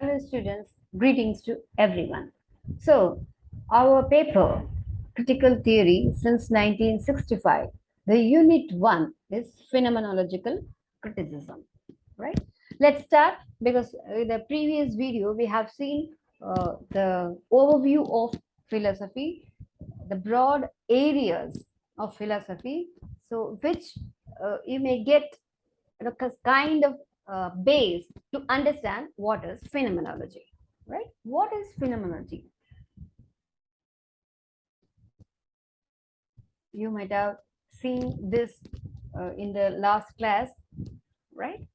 Hello students, greetings to everyone. So, our paper, Critical Theory since 1965, the unit 1 is Phenomenological Criticism, right? Let's start because in the previous video we have seen the overview of philosophy, the broad areas of philosophy, so which you may get kind of base to understand what is phenomenology, right? What is phenomenology? You might have seen this in the last class, right?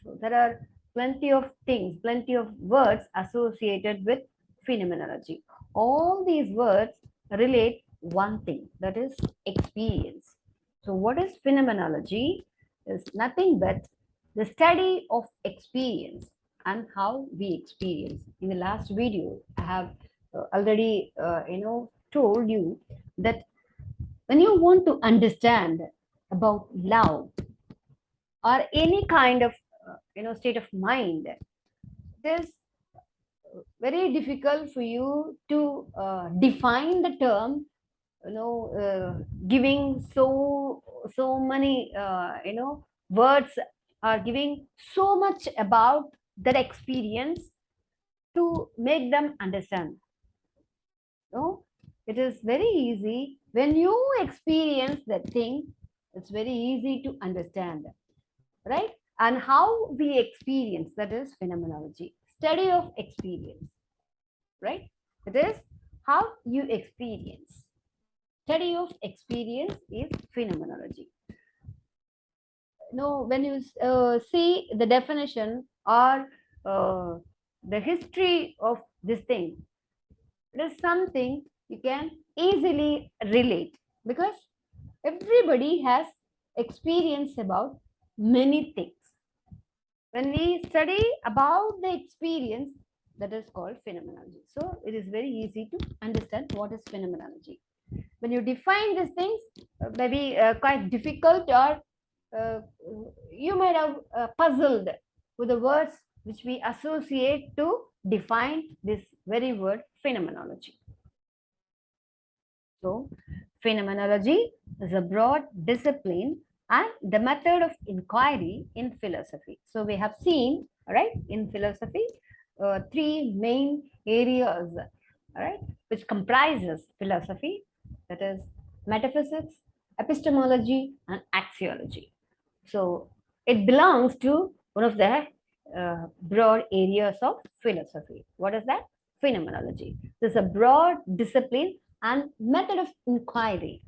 So there are plenty of things, plenty of words associated with phenomenology. All these words relate one thing, that is experience. So what is phenomenology? Is nothing but the study of experience and how we experience. In the last video, I have already told you that when you want to understand about love or any kind of state of mind, it is very difficult for you to define the term, giving so many words are giving so much about that experience to make them understand. No, it is very easy when you experience that thing. It's very easy to understand, right? And how we experience, that is phenomenology, study of experience, right? It is how you experience. Study of experience is phenomenology. No, when you see the definition or the history of this thing, it is something you can easily relate because everybody has experience about many things. When we study about the experience, that is called phenomenology. So it is very easy to understand what is phenomenology. When you define these things, maybe quite difficult, or you might have puzzled with the words which we associate to define this very word phenomenology. So, phenomenology is a broad discipline and the method of inquiry in philosophy. So, we have seen, right, in philosophy, three main areas, right, which comprises philosophy, that is metaphysics, epistemology, and axiology. So, it belongs to one of the broad areas of philosophy. What is that? Phenomenology. This is a broad discipline and method of inquiry,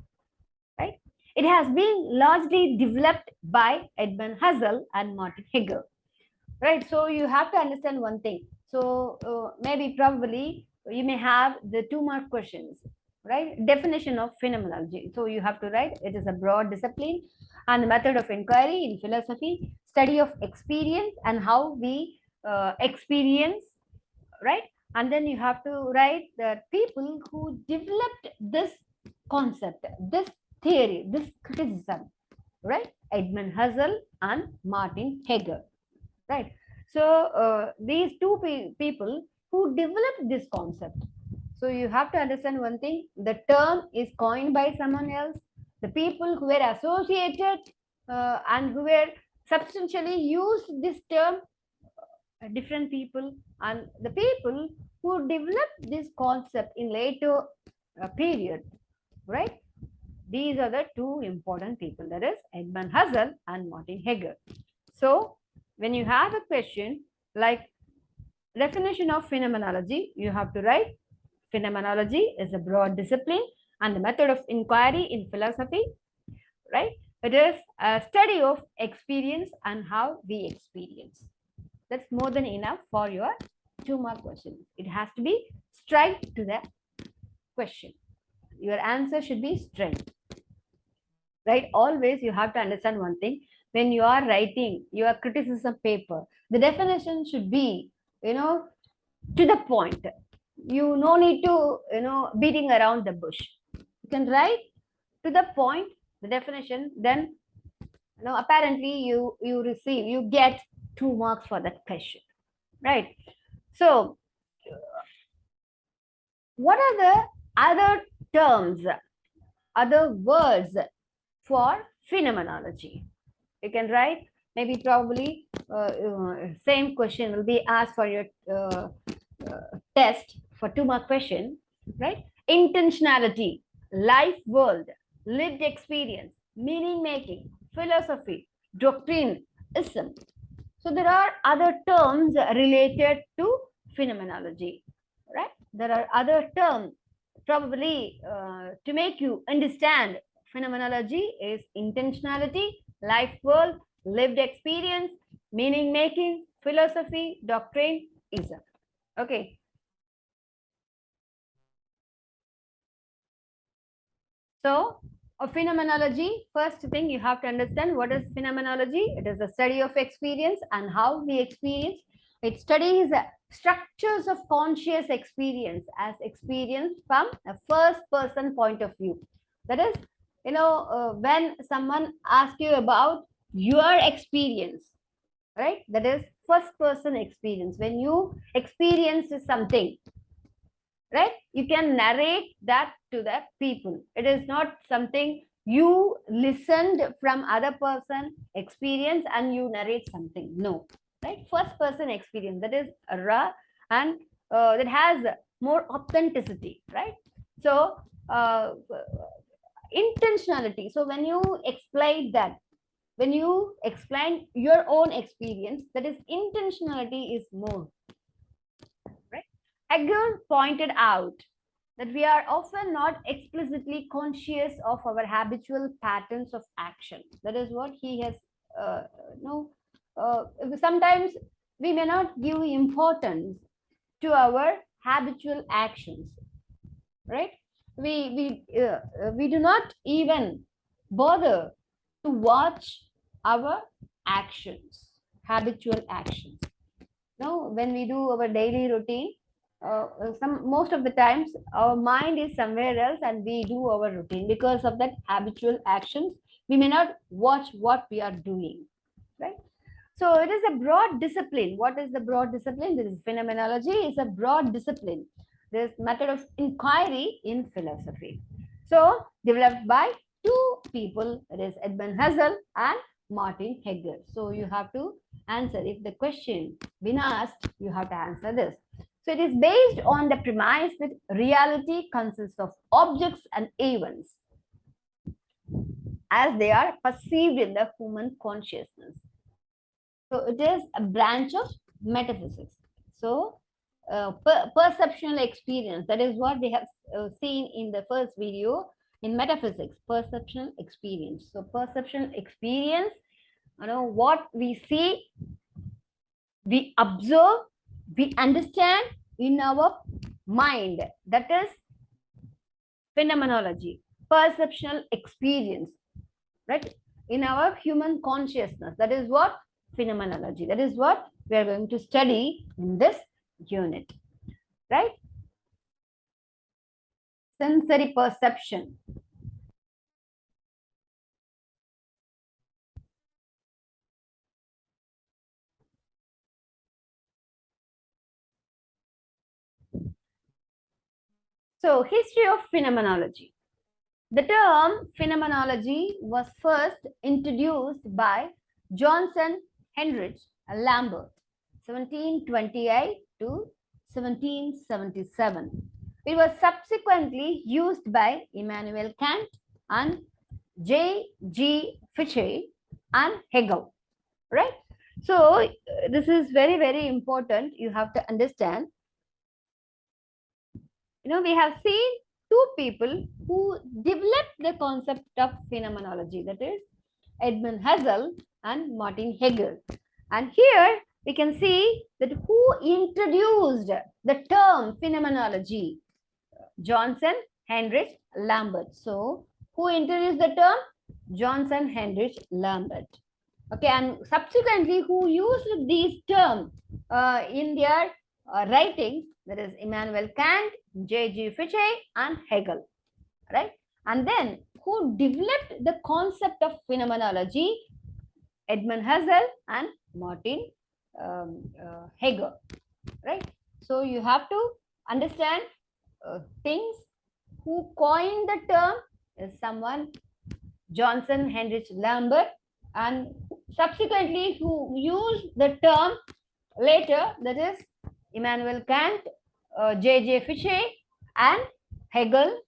right? It has been largely developed by Edmund Husserl and Martin Heidegger, right? So you have to understand one thing. So maybe probably you may have the 2 mark questions, right? Definition of phenomenology. So you have to write it is a broad discipline and the method of inquiry in philosophy, study of experience and how we experience, right? And then you have to write the people who developed this concept, this theory, this criticism, right? Edmund Husserl and Martin Heidegger, right? So these two people who developed this concept. So you have to understand one thing: the term is coined by someone else. The people who were associated and who were substantially used this term, different people, and the people who developed this concept in later period, right? These are the two important people, that is Edmund Husserl and Martin Heidegger. So when you have a question like definition of phenomenology, you have to write phenomenology is a broad discipline and the method of inquiry in philosophy, right? It is a study of experience and how we experience. That's more than enough for your 2-mark question. It has to be straight to the question. Your answer should be straight, right? Always you have to understand one thing: when you are writing your criticism paper, the definition should be, to the point. You no need to, beating around the bush. You can write to the point the definition, then apparently you get 2 marks for that question, right? So, what are the other terms, other words for phenomenology? You can write, maybe probably same question will be asked for your test for 2 mark question, right? Intentionality, life world, lived experience, meaning making, philosophy, doctrine, ism. So there are other terms related to phenomenology, right? There are other terms probably to make you understand phenomenology is intentionality, life world, lived experience, meaning making, philosophy, doctrine, ism. Okay. So, a phenomenology, first thing you have to understand what is phenomenology. It is a study of experience and how we experience. It studies structures of conscious experience as experience from a first person point of view. That is, when someone asks you about your experience, right? That is first person experience. When you experience something, right, you can narrate that to the people. It is not something you listened from other person experience and you narrate something. No, right? First person experience, that is raw, and that has more authenticity, right? So intentionality, so when you explain that, when you explain your own experience, that is intentionality is more, right? Hegel pointed out that we are often not explicitly conscious of our habitual patterns of action. That is what he has, no, sometimes we may not give importance to our habitual actions, right? We do not even bother to watch our actions, habitual actions. No, when we do our daily routine, some most of the times our mind is somewhere else and we do our routine because of that habitual actions. We may not watch what we are doing, right? So it is a broad discipline. What is the broad discipline? This is phenomenology. Is a broad discipline. This method of inquiry in philosophy. So developed by two people. It is Edmund Husserl and Martin Heidegger. So you have to answer. If the question been asked, you have to answer this. So it is based on the premise that reality consists of objects and events as they are perceived in the human consciousness. So it is a branch of metaphysics. So perceptual experience, that is what we have seen in the first video in metaphysics, perceptual experience. So perceptual experience, what we see, we observe, we understand in our mind. That is phenomenology, perceptual experience, right? In our human consciousness. That is what phenomenology. That is what we are going to study in this unit, right? Sensory perception. So, history of phenomenology. The term phenomenology was first introduced by Johnson Heinrich Lambert, 1728 to 1777. It was subsequently used by Immanuel Kant and J.G. Fichte and Hegel, right? So this is very, very important. You have to understand. We have seen two people who developed the concept of phenomenology, that is Edmund Husserl and Martin Heidegger. And here we can see that who introduced the term phenomenology? Johnson Heinrich Lambert. So who introduced the term? Johnson Heinrich Lambert. Okay, and subsequently who used these terms in their writings? That is Immanuel Kant, J.G. Fichte and Hegel, right? And then who developed the concept of phenomenology? Edmund Husserl and Martin Heidegger, right? So you have to understand things. Who coined the term is someone, Johnson Heinrich Lambert, and subsequently who used the term later, that is Immanuel Kant, J.J. Fichet, and Hegel,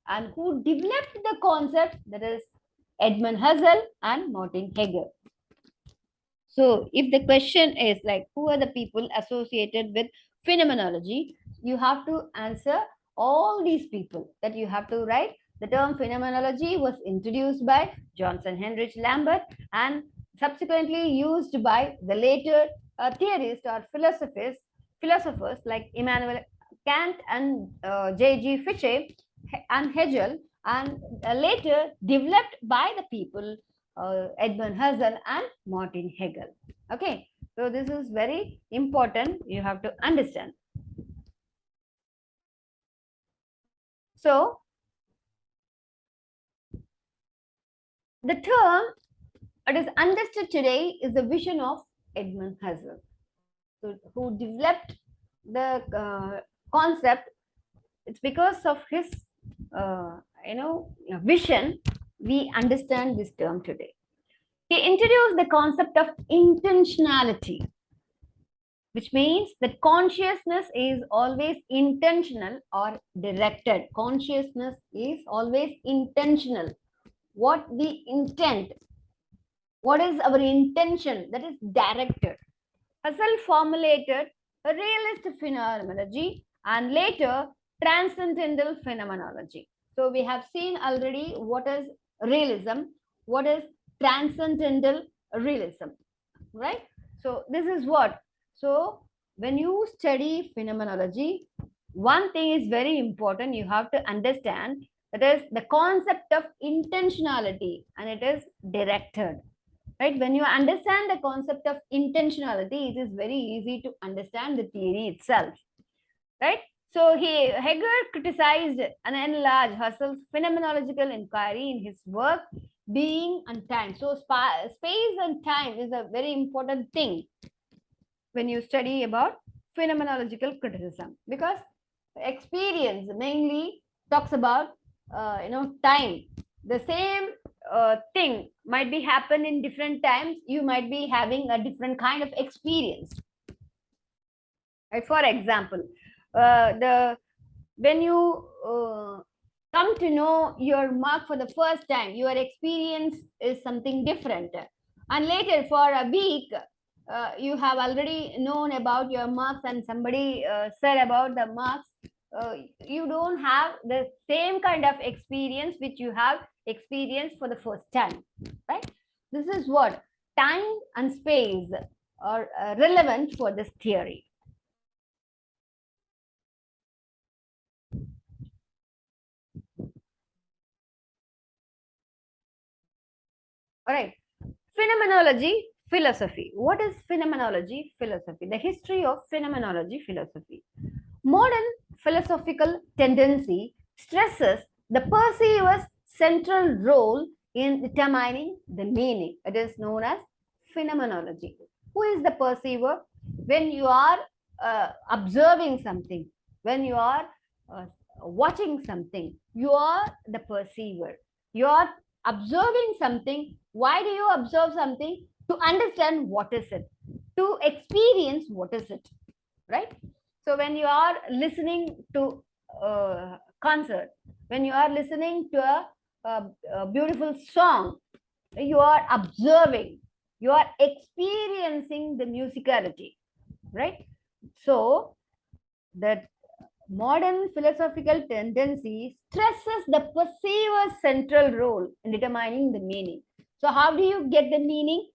and who developed the concept, that is Edmund Husserl and Martin Heidegger. So, if the question is like, who are the people associated with phenomenology, you have to answer all these people that you have to write. The term phenomenology was introduced by Johnson Heinrich Lambert and subsequently used by the later theorists or philosophers like Immanuel Kant and J.G. Fichet and Hegel, and later developed by the people Edmund Husserl and Martin Hegel. Okay, so this is very important. You have to understand. So the term it is understood today is the vision of Edmund Husserl, who developed the concept. It's because of his vision we understand this term today. He introduced the concept of intentionality, which means that consciousness is always intentional or directed. Consciousness is always intentional. What we intend, what is our intention, that is directed. Husserl formulated a realist phenomenology and later transcendental phenomenology. So we have seen already what is realism, what is transcendental realism, right? So this is what. So when you study phenomenology, one thing is very important. You have to understand that is the concept of intentionality and it is directed. Right? When you understand the concept of intentionality, it is very easy to understand the theory itself. Right? So Hegel criticized and enlarged Husserl's phenomenological inquiry in his work Being and Time. So space and time is a very important thing when you study about phenomenological criticism, because experience mainly talks about time. The same thing might be happen in different times. You might be having a different kind of experience. Right? For example, the when you come to know your mark for the first time, your experience is something different, and later for a week you have already known about your marks and somebody said about the marks. You don't have the same kind of experience which you have experienced for the first time, right? This is what time and space are relevant for this theory. All right. Phenomenology philosophy. What is phenomenology philosophy? The history of phenomenology philosophy. Modern philosophical tendency stresses the perceiver's central role in determining the meaning. It is known as phenomenology. Who is the perceiver? When you are observing something, when you are watching something, you are the perceiver. You are observing something. Why do you observe something? To understand what is it, to experience what is it, right? So when you are listening to a concert, when you are listening to a beautiful song, you are observing, you are experiencing the musicality, right? So that modern philosophical tendency stresses the perceiver's central role in determining the meaning. So how do you get the meaning?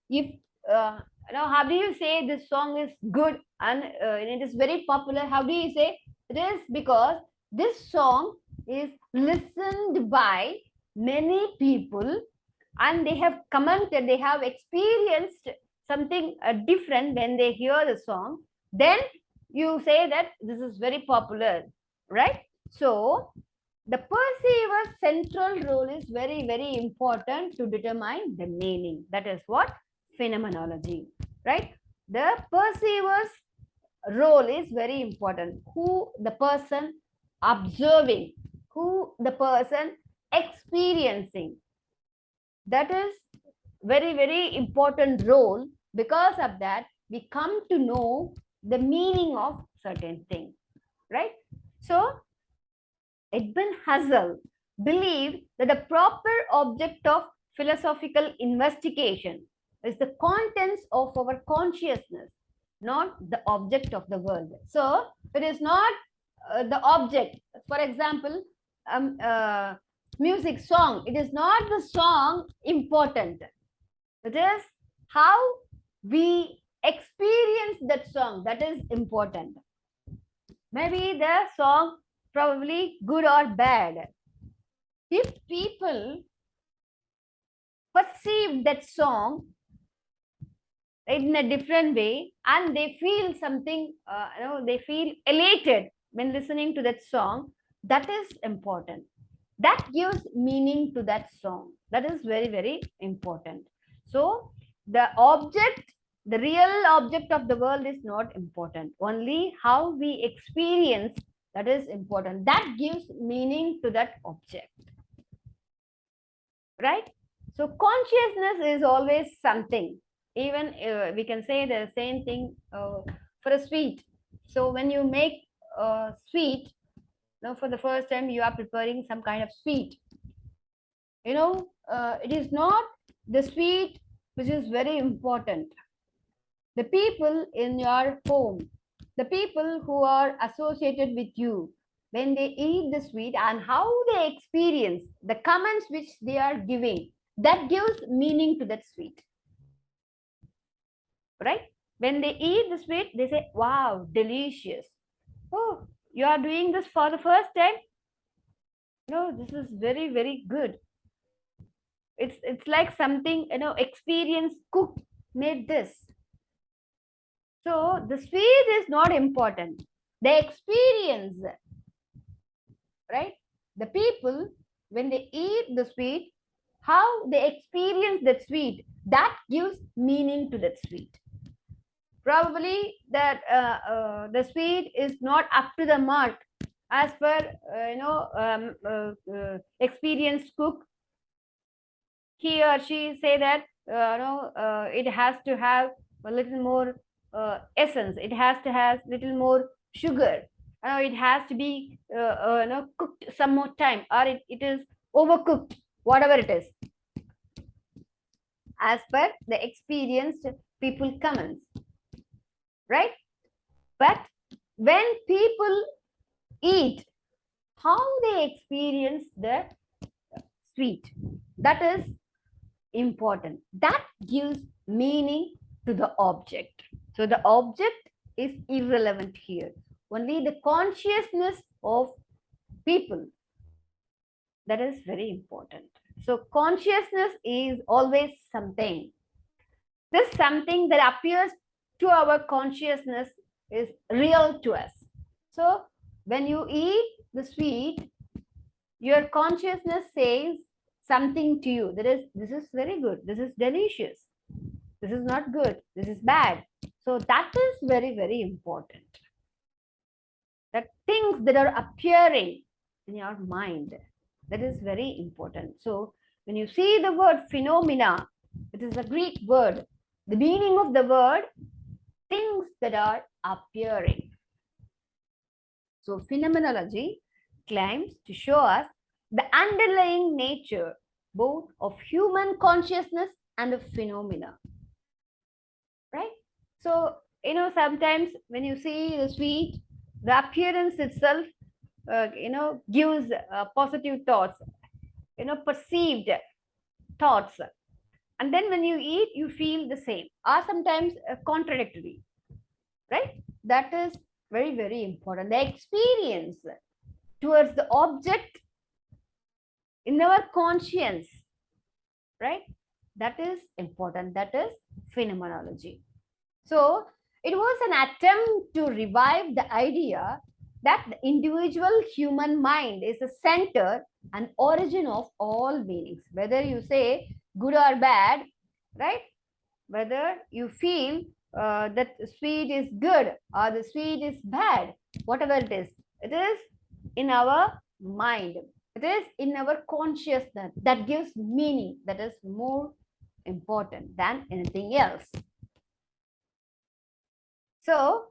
If how do you say this song is good and it is very popular? How do you say it is? Because this song is listened by many people and they have commented, they have experienced something different when they hear the song. Then you say that this is very popular, right? So the perceiver's central role is very, very important to determine the meaning. That is what phenomenology, right? The perceiver's role is very important. Who the person observing, who the person experiencing. That is very, very important role. Because of that, we come to know the meaning of certain thing, right? So Ibn Hazm believed that the proper object of philosophical investigation is the contents of our consciousness, not the object of the world. So it is not the object. For example, um, uh, music song. It is not the song important. It is how we experience that song that is important. Maybe the song probably good or bad. If people perceive that song in a different way and they feel something, they feel elated when listening to that song, that is important. That gives meaning to that song. That is very, very important. So the object, the real object of the world is not important. Only how we experience, that is important. That gives meaning to that object, right? So consciousness is always something. Even we can say the same thing for a sweet. So when you make a sweet, now for the first time you are preparing some kind of sweet. It is not the sweet which is very important. The people in your home, the people who are associated with you, when they eat the sweet and how they experience the comments which they are giving, that gives meaning to that sweet, right? When they eat the sweet, they say, wow, delicious. Oh, you are doing this for the first time? No, this is very, very good. It's like something, experience cook made this. So the sweet is not important. The experience, right? The people, when they eat the sweet, how they experience that sweet, that gives meaning to that sweet. Probably that the sweet is not up to the mark as per experienced cook. He or she say that it has to have a little more essence. It has to have little more sugar. It has to be cooked some more time, or it is overcooked, whatever it is, as per the experienced people comments, right? But when people eat, how they experience the sweet, that is important. That gives meaning to the object. So the object is irrelevant here. Only the consciousness of people, that is very important. So consciousness is always something. This something that appears to our consciousness is real to us. So when you eat the sweet, your consciousness says something to you. That is, this is very good, this is delicious, this is not good, this is bad. So that is very, very important. That things that are appearing in your mind, that is very important. So when you see the word phenomena, it is a Greek word. The meaning of the word, things that are appearing. So phenomenology claims to show us the underlying nature both of human consciousness and of phenomena, right? So sometimes when you see the sweet, the appearance itself gives positive thoughts, perceived thoughts, and then when you eat you feel the same, or sometimes contradictory, right? That is very, very important. The experience towards the object in our conscience, right? That is important. That is phenomenology. So it was an attempt to revive the idea that the individual human mind is the center and origin of all meanings, whether you say good or bad, right? Whether you feel that sweet is good or the sweet is bad, whatever it is in our mind. It is in our consciousness that gives meaning, that is more important than anything else. So,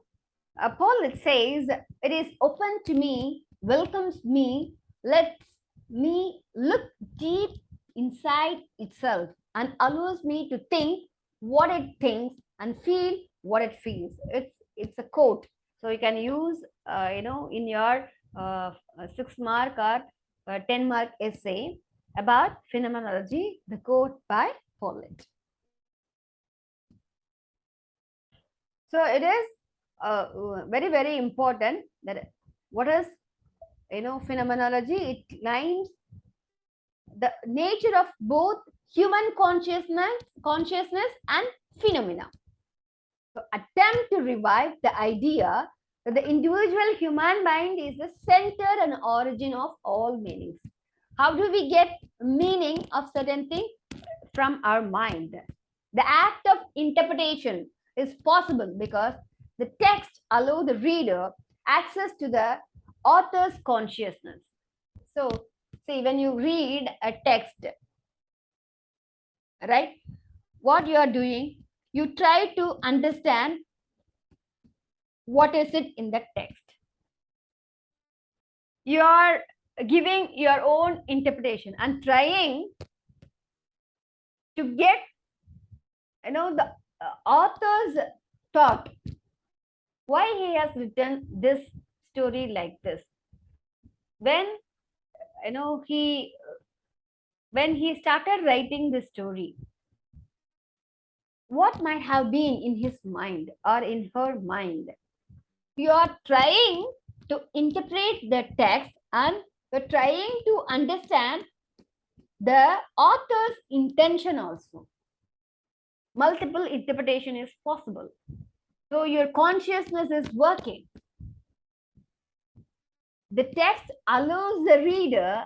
Paul it says, it is open to me, welcomes me, lets me look deep inside itself and allows me to think what it thinks and feel what it feels. It's a quote, so you can use in your 6 mark or 10 mark essay about phenomenology. The quote by Paul. So it is very very important that what is phenomenology. It claims the nature of both human consciousness and phenomena. So attempt to revive the idea that the individual human mind is the center and origin of all meanings. How do we get meaning of certain thing? From our mind. The act of interpretation is possible because the text allows the reader access to the author's consciousness. So, see, when you read a text, right, what you are doing, you try to understand what is it in the text. You are giving your own interpretation and trying to get, the author's thought, why he has written this story like this. When he when he started writing this story, what might have been in his mind or in her mind. You are trying to interpret the text and you're trying to understand the author's intention also. Multiple interpretation is possible. So your consciousness is working. The text allows the reader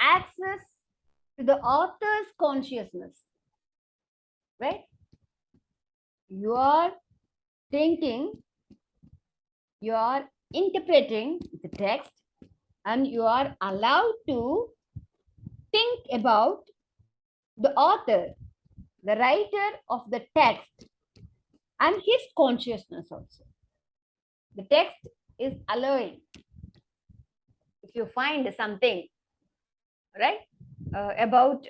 access to the author's consciousness, right? You are thinking, you are interpreting the text, and you are allowed to think about the author, the writer of the text, and his consciousness also. The text is allowing. If you find something, right, about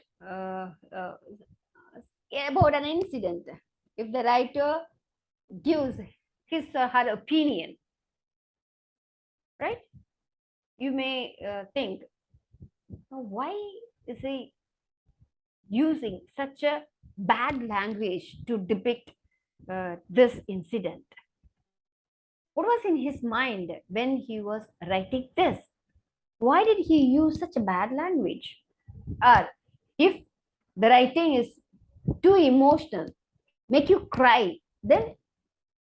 an incident, if the writer gives his or her opinion, right, you may think, why is he using such a bad language to depict this incident? What was in his mind when he was writing this? Why did he use such a bad language? Or if the writing is too emotional, make you cry, then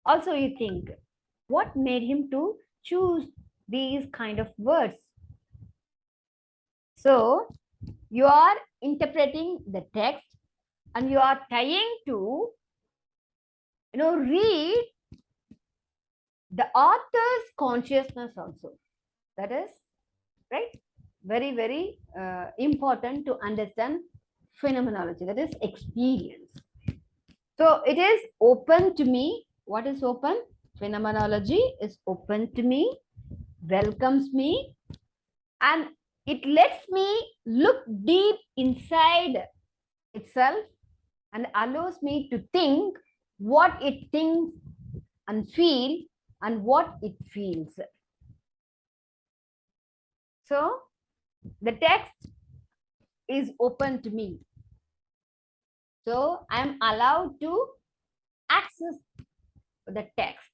also you think, what made him to choose these kind of words? So you are interpreting the text and you are trying to read the author's consciousness also. That is right, very very important to understand phenomenology, that is experience. So it is open to me. What is open? Phenomenology is open to me, welcomes me, and it lets me look deep inside itself and allows me to think what it thinks and feel and what it feels. So the text is open to me. So I am allowed to access the text.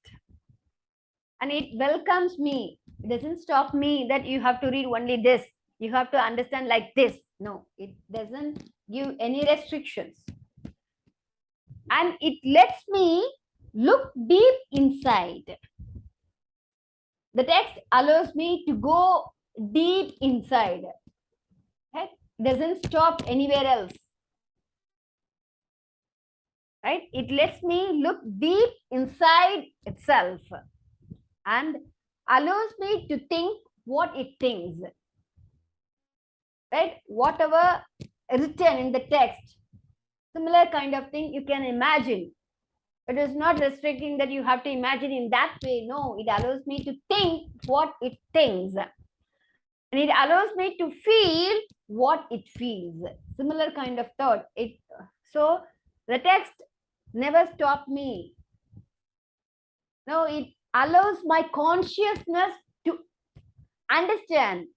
And it welcomes me. It doesn't stop me that you have to read only this. You have to understand like this. No, it doesn't give any restrictions. And it lets me look deep inside. The text allows me to go deep inside. Okay? It doesn't stop anywhere else. right? It lets me look deep inside itself and allows me to think what it thinks, right? Whatever written in the text, similar kind of thing you can imagine. It is not restricting that you have to imagine in that way. No, it allows me to think what it thinks. And it allows me to feel what it feels. Similar kind of thought. So the text never stopped me. No, it allows my consciousness to understand,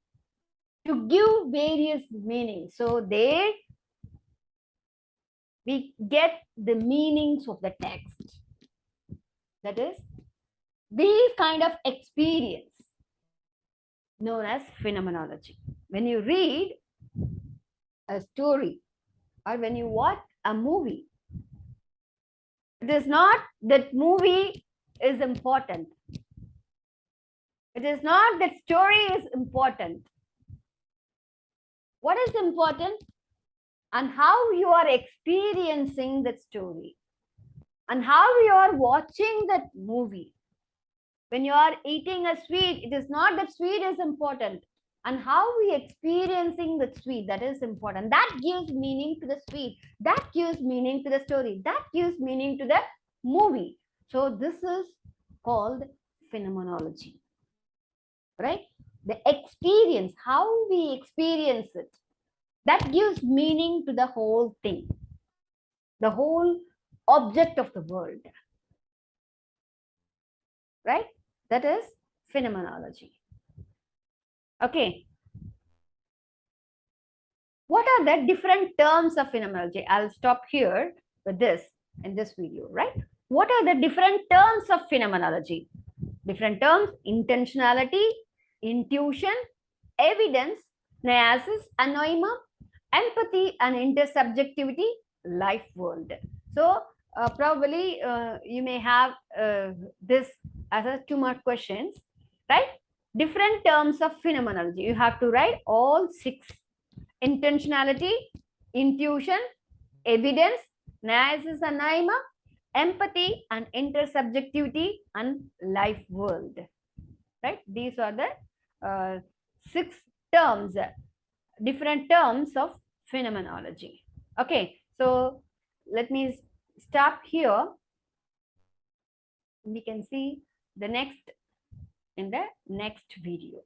to give various meanings. So there we get the meanings of the text. That is, these kind of experience known as phenomenology. When you read a story or when you watch a movie, it is not that movie is important. It is not that story is important. What is important? And how you are experiencing that story and how you are watching that movie. When you are eating a sweet, it is not that sweet is important, and how we experiencing the sweet, that is important. That gives meaning to the sweet, that gives meaning to the story, that gives meaning to the movie. So this is called phenomenology, right? The experience, how we experience it, that gives meaning to the whole thing, the whole object of the world, right? That is phenomenology. Okay, what are the different terms of phenomenology? I'll stop here with this in this video, right? What are the different terms of phenomenology? Different terms: intentionality, intuition, evidence, niasis, anoima, empathy and intersubjectivity, life world. So probably you may have this as a 2-mark questions, right? Different terms of phenomenology. You have to write all 6: intentionality, intuition, evidence, niasis and naima, empathy and intersubjectivity, and life world. Right? These are the 6 terms, different terms of phenomenology. Okay, so let me stop here. We can see the next in the next video.